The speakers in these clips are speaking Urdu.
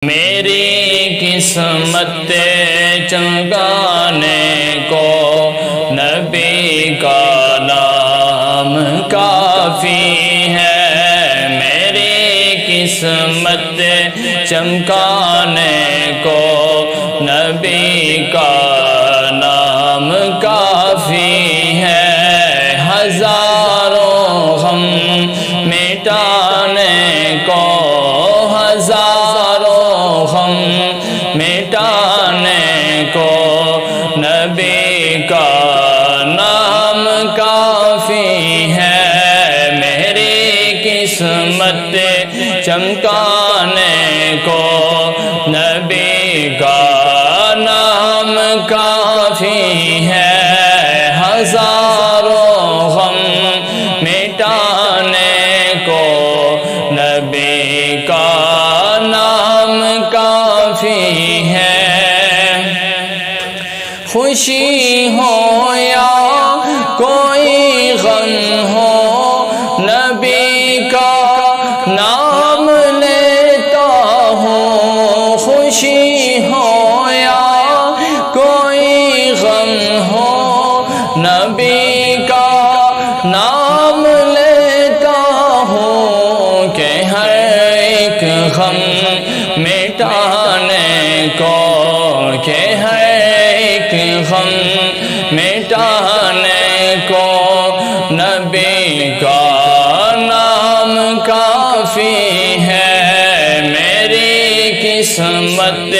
میری قسمت چمکانے کو نبی کا نام کافی ہے، میری قسمت چمکانے کو نبی کا نام کافی ہے، ہزاروں غم مٹانے کو، ہزاروں غم مٹانے کو نبی کا نام کافی ہے، میری قسمت چمکانے کو نبی کا نام کافی ہے، ہزاروں غم مٹانے کو نبی کا نام کافی ہے، خوشی ہو یا کوئی غم ہو نبی کا نام لیتا ہوں، خوشی ہو یا کوئی غم ہو نبی کا نام لیتا ہوں، کہ ہر ایک غم مٹانے کو، کہ ہر ایک غم مٹانے کو نبی کا نام کافی ہے، میری قسمت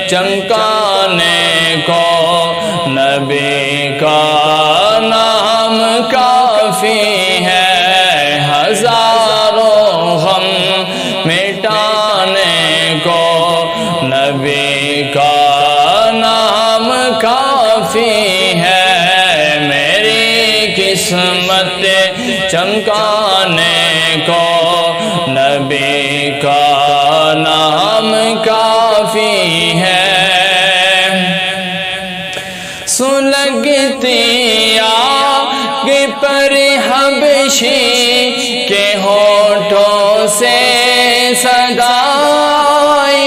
چمکانے کو نبی کا نام کافی ہے، ہزاروں غم مٹانے کو نبی کا نام کافی ہے، میری قسمت چمکانے کو نبی کا نام کافی ہے، سلگتی آگ پر حبشی کے ہونٹوں سے صدائی،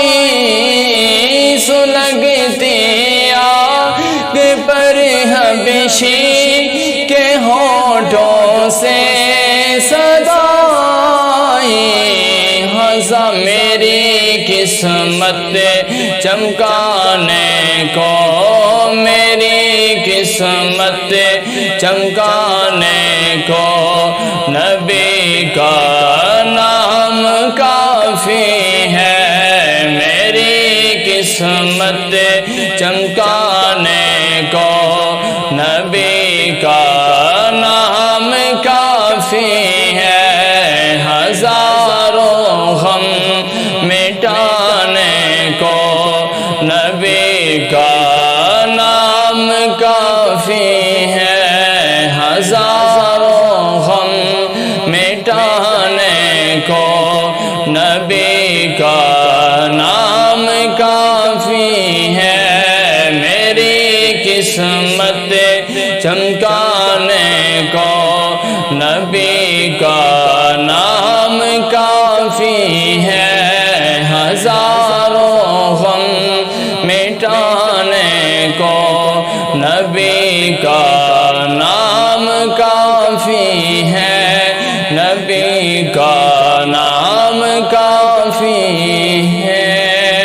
سلگتی آگ پر حبشی کے ہونٹوں سے صدائی، ہزا میری قسمت چمکانے کو، میری قسمت چمکانے کو نبی کا نام کافی ہے، میری قسمت چمکانے کو نبی کا نام کافی ہے، ہزاروں غم مٹانے کو نبی کا نام کافی ہے، ہزاروں غم مٹانے کو نبی کا نام کافی ہے، میری قسمت چمکانے کو نبی کا نام کافی ہے، ہزاروں غم مٹانے کو نبی کا نام کافی ہے، نبی کا نام کافی